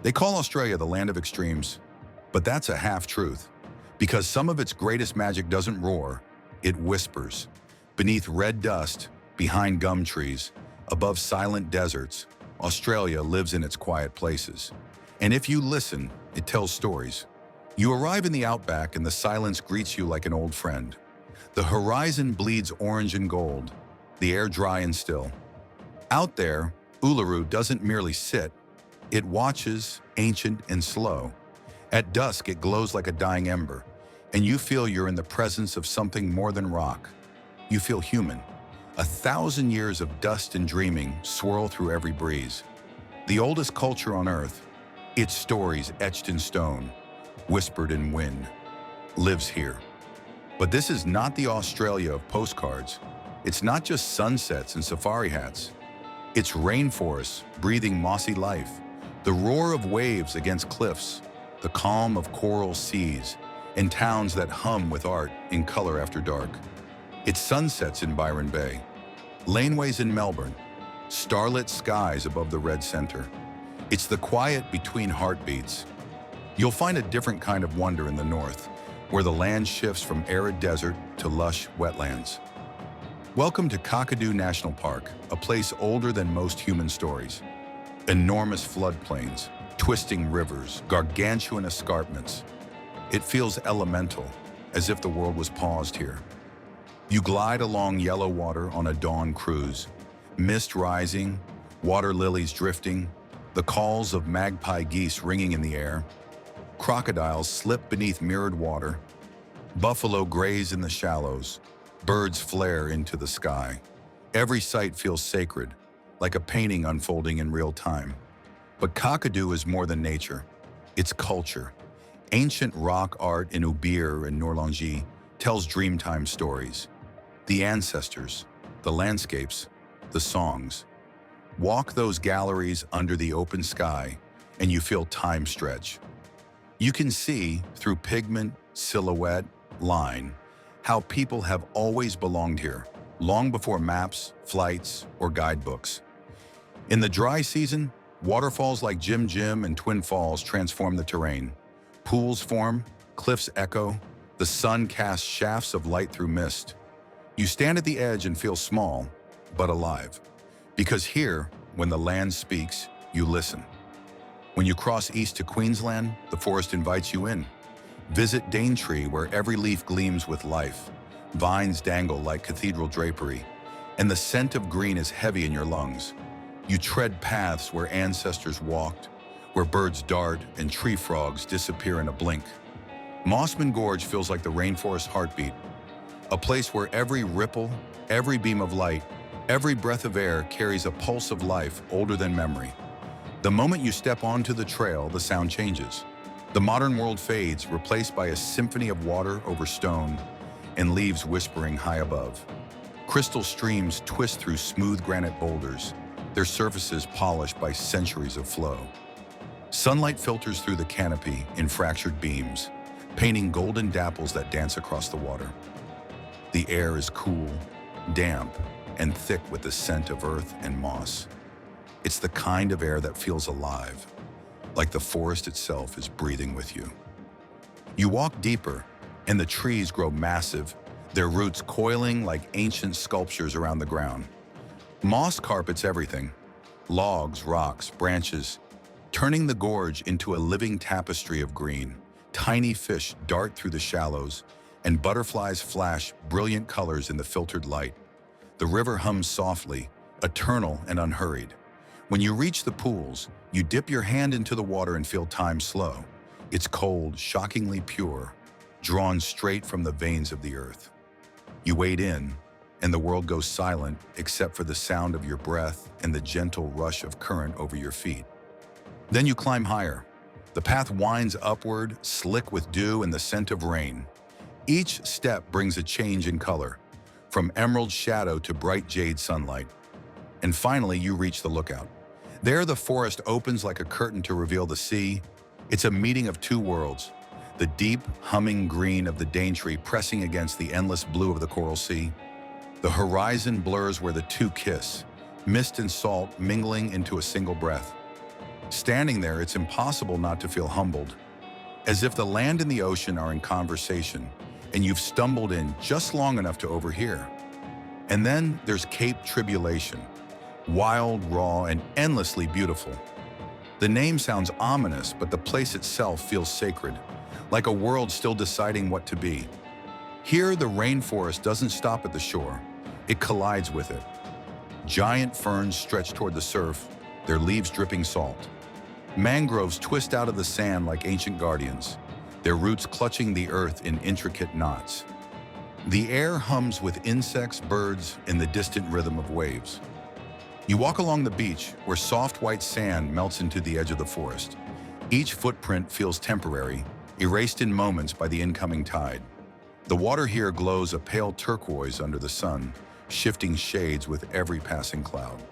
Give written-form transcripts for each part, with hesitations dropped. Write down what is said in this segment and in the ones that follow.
They call Australia the land of extremes, but that's a half-truth. Because some of its greatest magic doesn't roar, it whispers. Beneath red dust, behind gum trees, above silent deserts, Australia lives in its quiet places. And if you listen, it tells stories. You arrive in the outback and the silence greets you like an old friend. The horizon bleeds orange and gold, the air dry and still. Out there, Uluru doesn't merely sit, it watches, ancient and slow. At dusk, it glows like a dying ember, and you feel you're in the presence of something more than rock. You feel human. 1,000 years of dust and dreaming swirl through every breeze. The oldest culture on Earth, its stories etched in stone, whispered in wind, lives here. But this is not the Australia of postcards. It's not just sunsets and safari hats. It's rainforests breathing mossy life, the roar of waves against cliffs, the calm of coral seas, and towns that hum with art in color after dark. It's sunsets in Byron Bay, laneways in Melbourne, starlit skies above the red center. It's the quiet between heartbeats. You'll find a different kind of wonder in the north, where the land shifts from arid desert to lush wetlands. Welcome to Kakadu National Park, a place older than most human stories. Enormous floodplains, twisting rivers, gargantuan escarpments. It feels elemental, as if the world was paused here. You glide along yellow water on a dawn cruise, mist rising, water lilies drifting, the calls of magpie geese ringing in the air. Crocodiles slip beneath mirrored water. Buffalo graze in the shallows. Birds flare into the sky. Every sight feels sacred, like a painting unfolding in real time. But Kakadu is more than nature. It's culture. Ancient rock art in Ubir and Norlangi tells Dreamtime stories. The ancestors, the landscapes, the songs. Walk those galleries under the open sky, and you feel time stretch. You can see, through pigment, silhouette, line, how people have always belonged here, long before maps, flights, or guidebooks. In the dry season, waterfalls like Jim Jim and Twin Falls transform the terrain. Pools form, cliffs echo, the sun casts shafts of light through mist. You stand at the edge and feel small, but alive. Because here, when the land speaks, you listen. When you cross east to Queensland, the forest invites you in. Visit Daintree, where every leaf gleams with life. Vines dangle like cathedral drapery, and the scent of green is heavy in your lungs. You tread paths where ancestors walked, where birds dart and tree frogs disappear in a blink. Mossman Gorge feels like the rainforest heartbeat, a place where every ripple, every beam of light, every breath of air carries a pulse of life older than memory. The moment you step onto the trail, the sound changes. The modern world fades, replaced by a symphony of water over stone and leaves whispering high above. Crystal streams twist through smooth granite boulders, their surfaces polished by centuries of flow. Sunlight filters through the canopy in fractured beams, painting golden dapples that dance across the water. The air is cool, damp, and thick with the scent of earth and moss. It's the kind of air that feels alive, like the forest itself is breathing with you. You walk deeper, and the trees grow massive, their roots coiling like ancient sculptures around the ground. Moss carpets everything, logs, rocks, branches, turning the gorge into a living tapestry of green. Tiny fish dart through the shallows, and butterflies flash brilliant colors in the filtered light. The river hums softly, eternal and unhurried. When you reach the pools, you dip your hand into the water and feel time slow. It's cold, shockingly pure, drawn straight from the veins of the earth. You wade in, and the world goes silent except for the sound of your breath and the gentle rush of current over your feet. Then you climb higher. The path winds upward, slick with dew and the scent of rain. Each step brings a change in color, from emerald shadow to bright jade sunlight. And finally, you reach the lookout. There, the forest opens like a curtain to reveal the sea. It's a meeting of two worlds, the deep, humming green of the Daintree pressing against the endless blue of the coral sea. The horizon blurs where the two kiss, mist and salt mingling into a single breath. Standing there, it's impossible not to feel humbled, as if the land and the ocean are in conversation, and you've stumbled in just long enough to overhear. And then there's Cape Tribulation, wild, raw, and endlessly beautiful. The name sounds ominous, but the place itself feels sacred, like a world still deciding what to be. Here, the rainforest doesn't stop at the shore. It collides with it. Giant ferns stretch toward the surf, their leaves dripping salt. Mangroves twist out of the sand like ancient guardians, their roots clutching the earth in intricate knots. The air hums with insects, birds, and the distant rhythm of waves. You walk along the beach, where soft white sand melts into the edge of the forest. Each footprint feels temporary, erased in moments by the incoming tide. The water here glows a pale turquoise under the sun, shifting shades with every passing cloud.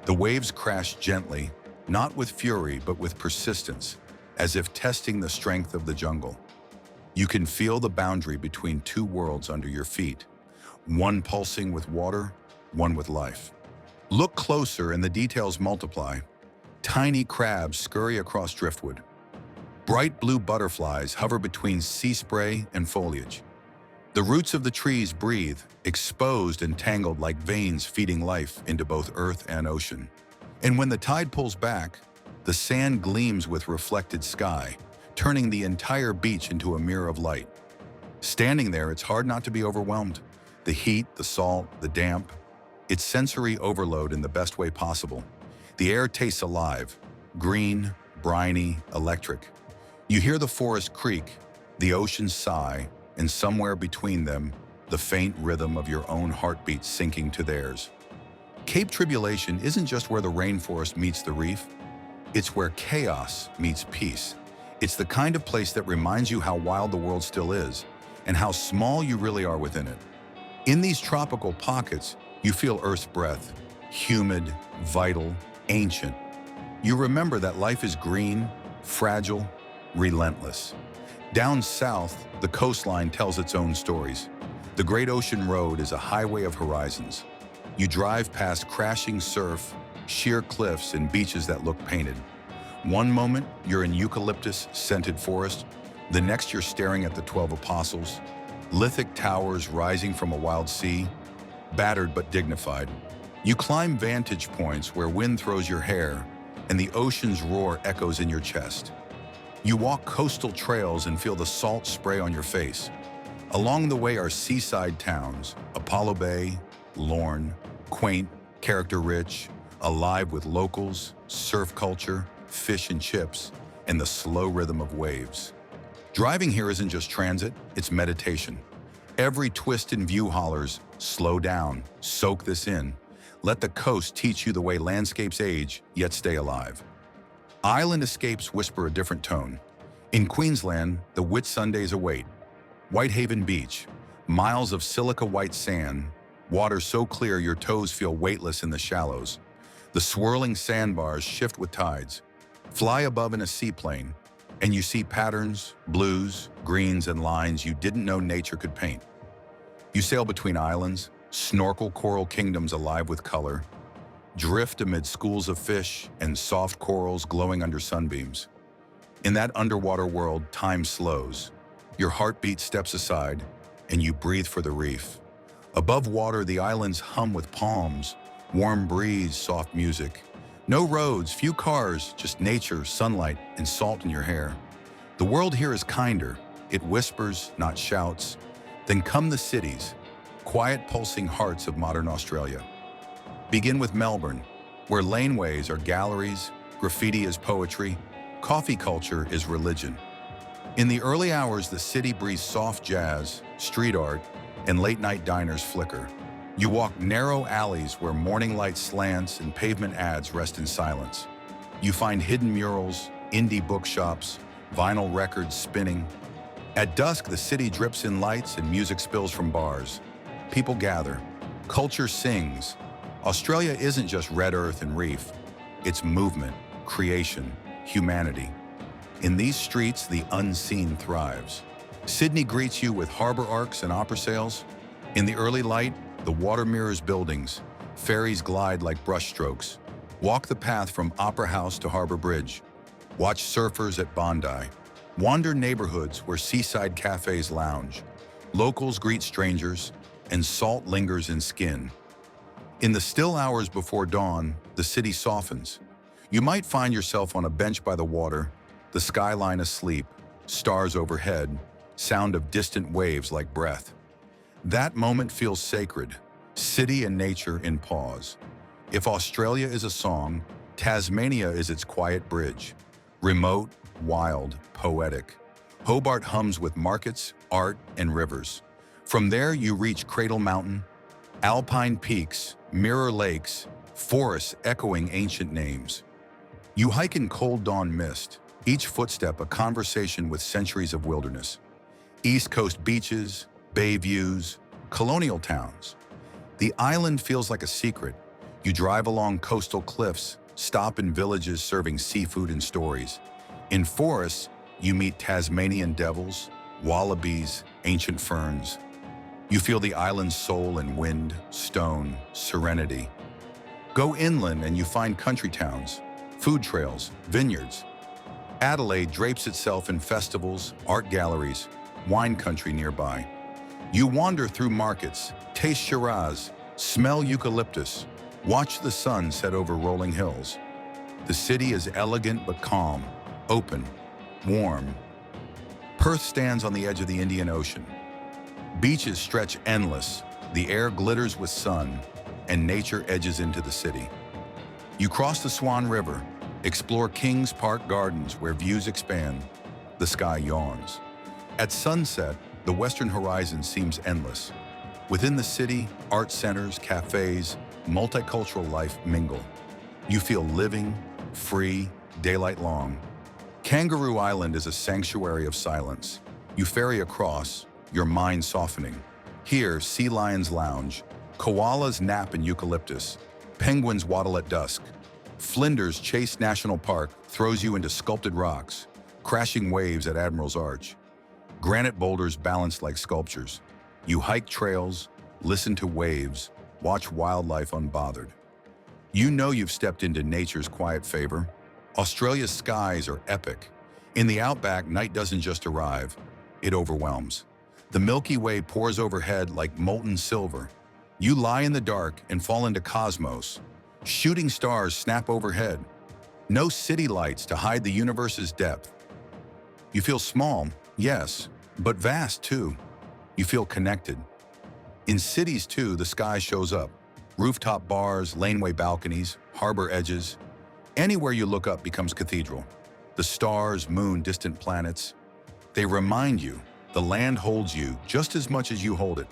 The waves crash gently, not with fury but with persistence, as if testing the strength of the jungle. You can feel the boundary between two worlds under your feet, one pulsing with water, one with life. Look closer and the details multiply. Tiny crabs scurry across driftwood. Bright blue butterflies hover between sea spray and foliage. The roots of the trees breathe, exposed and tangled like veins feeding life into both earth and ocean. And when the tide pulls back, the sand gleams with reflected sky, turning the entire beach into a mirror of light. Standing there, it's hard not to be overwhelmed. The heat, the salt, the damp. It's sensory overload in the best way possible. The air tastes alive, green, briny, electric. You hear the forest creak, the ocean sigh, and somewhere between them, the faint rhythm of your own heartbeat sinking to theirs. Cape Tribulation isn't just where the rainforest meets the reef. It's where chaos meets peace. It's the kind of place that reminds you how wild the world still is, and how small you really are within it. In these tropical pockets, you feel Earth's breath, humid, vital, ancient. You remember that life is green, fragile, relentless. Down south, the coastline tells its own stories. The Great Ocean Road is a highway of horizons. You drive past crashing surf, sheer cliffs, and beaches that look painted. One moment, you're in eucalyptus-scented forest. The next, you're staring at the 12 Apostles, lithic towers rising from a wild sea, battered but dignified. You climb vantage points where wind throws your hair and the ocean's roar echoes in your chest. You walk coastal trails and feel the salt spray on your face. Along the way are seaside towns, Apollo Bay, Lorne, quaint, character-rich, alive with locals, surf culture, fish and chips, and the slow rhythm of waves. Driving here isn't just transit, it's meditation. Every twist and view hollers, slow down, soak this in. Let the coast teach you the way landscapes age, yet stay alive. Island escapes whisper a different tone. In Queensland, the Whitsundays await. Whitehaven Beach, miles of silica white sand, water so clear your toes feel weightless in the shallows. The swirling sandbars shift with tides. Fly above in a seaplane, and you see patterns, blues, greens, and lines you didn't know nature could paint. You sail between islands, snorkel coral kingdoms alive with color, drift amid schools of fish and soft corals glowing under sunbeams. In that underwater world, time slows. Your heartbeat steps aside, and you breathe for the reef. Above water, the islands hum with palms, warm breeze, soft music. No roads, few cars, just nature, sunlight, and salt in your hair. The world here is kinder. It whispers, not shouts. Then come the cities, quiet pulsing hearts of modern Australia. Begin with Melbourne, where laneways are galleries, graffiti is poetry, coffee culture is religion. In the early hours, the city breathes soft jazz, street art, and late-night diners flicker. You walk narrow alleys where morning light slants and pavement ads rest in silence. You find hidden murals, indie bookshops, vinyl records spinning. At dusk, the city drips in lights and music spills from bars. People gather. Culture sings. Australia isn't just red earth and reef. It's movement, creation, humanity. In these streets, the unseen thrives. Sydney greets you with harbour arcs and opera sails. In the early light, the water mirrors buildings. Ferries glide like brushstrokes. Walk the path from Opera House to Harbor Bridge. Watch surfers at Bondi. Wander neighborhoods where seaside cafes lounge. Locals greet strangers, and salt lingers in skin. In the still hours before dawn, the city softens. You might find yourself on a bench by the water, the skyline asleep, stars overhead, sound of distant waves like breath. That moment feels sacred, city and nature in pause. If Australia is a song, Tasmania is its quiet bridge. Remote, wild, poetic. Hobart hums with markets, art, and rivers. From there you reach Cradle Mountain, alpine peaks, mirror lakes, forests echoing ancient names. You hike in cold dawn mist, each footstep a conversation with centuries of wilderness. East Coast beaches, bay views, colonial towns. The island feels like a secret. You drive along coastal cliffs, stop in villages serving seafood and stories. In forests, you meet Tasmanian devils, wallabies, ancient ferns. You feel the island's soul in wind, stone, serenity. Go inland and you find country towns, food trails, vineyards. Adelaide drapes itself in festivals, art galleries, wine country nearby. You wander through markets, taste Shiraz, smell eucalyptus, watch the sun set over rolling hills. The city is elegant but calm, open, warm. Perth stands on the edge of the Indian Ocean. Beaches stretch endless, the air glitters with sun, and nature edges into the city. You cross the Swan River, explore Kings Park Gardens where views expand, the sky yawns. At sunset, the western horizon seems endless. Within the city, art centers, cafes, multicultural life mingle. You feel living, free, daylight long. Kangaroo Island is a sanctuary of silence. You ferry across, your mind softening. Here, sea lions lounge, koalas nap in eucalyptus, penguins waddle at dusk. Flinders Chase National Park throws you into sculpted rocks, crashing waves at Admiral's Arch. Granite boulders balanced like sculptures. You hike trails, listen to waves, watch wildlife unbothered. You know you've stepped into nature's quiet favor. Australia's skies are epic. In the outback, night doesn't just arrive, it overwhelms. The Milky Way pours overhead like molten silver. You lie in the dark and fall into cosmos. Shooting stars snap overhead. No city lights to hide the universe's depth. You feel small, yes, but vast too. You feel connected. In cities too, the sky shows up. Rooftop bars, laneway balconies, harbor edges. Anywhere you look up becomes cathedral. The stars, moon, distant planets. They remind you the land holds you just as much as you hold it.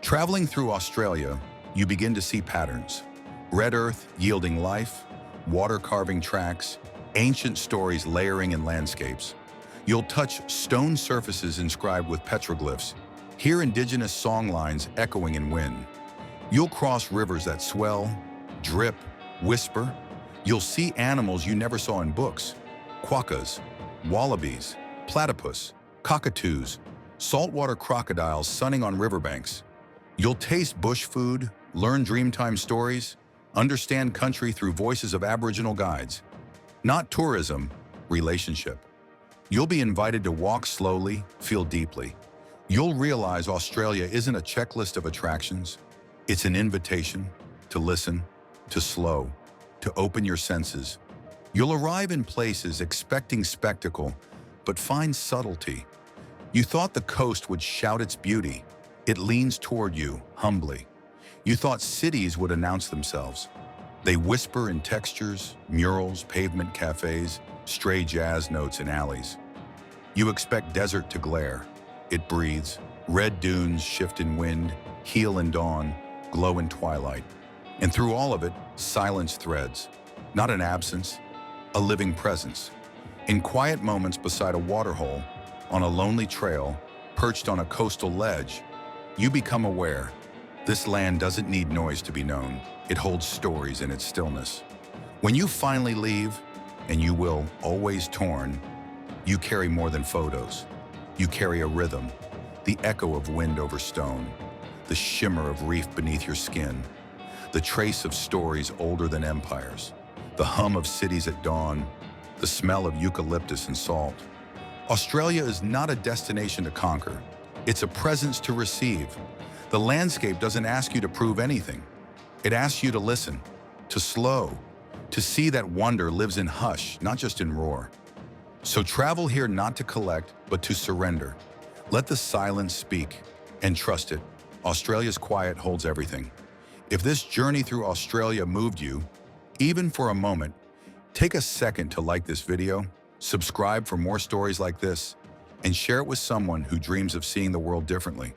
Traveling through Australia, you begin to see patterns. Red earth yielding life, water carving tracks, ancient stories layering in landscapes. You'll touch stone surfaces inscribed with petroglyphs, hear indigenous songlines echoing in wind. You'll cross rivers that swell, drip, whisper. You'll see animals you never saw in books. Quokkas, wallabies, platypus, cockatoos, saltwater crocodiles sunning on riverbanks. You'll taste bush food, learn Dreamtime stories, understand country through voices of Aboriginal guides. Not tourism, relationship. You'll be invited to walk slowly, feel deeply. You'll realize Australia isn't a checklist of attractions. It's an invitation to listen, to slow, to open your senses. You'll arrive in places expecting spectacle, but find subtlety. You thought the coast would shout its beauty. It leans toward you, humbly. You thought cities would announce themselves. They whisper in textures, murals, pavement cafes, stray jazz notes in alleys. You expect desert to glare. It breathes. Red dunes shift in wind, heal in dawn, glow in twilight. And through all of it, silence threads. Not an absence, a living presence. In quiet moments beside a waterhole, on a lonely trail, perched on a coastal ledge, you become aware. This land doesn't need noise to be known. It holds stories in its stillness. When you finally leave, and you will, always torn, you carry more than photos. You carry a rhythm, the echo of wind over stone, the shimmer of reef beneath your skin, the trace of stories older than empires. the hum of cities at dawn, the smell of eucalyptus and salt. Australia is not a destination to conquer. It's a presence to receive. The landscape doesn't ask you to prove anything. It asks you to listen, to slow, to see that wonder lives in hush, not just in roar. So travel here not to collect, but to surrender. Let the silence speak, and trust it. Australia's quiet holds everything. If this journey through Australia moved you, even for a moment, take a second to like this video, subscribe for more stories like this, and share it with someone who dreams of seeing the world differently.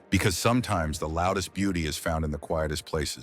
Because sometimes the loudest beauty is found in the quietest places.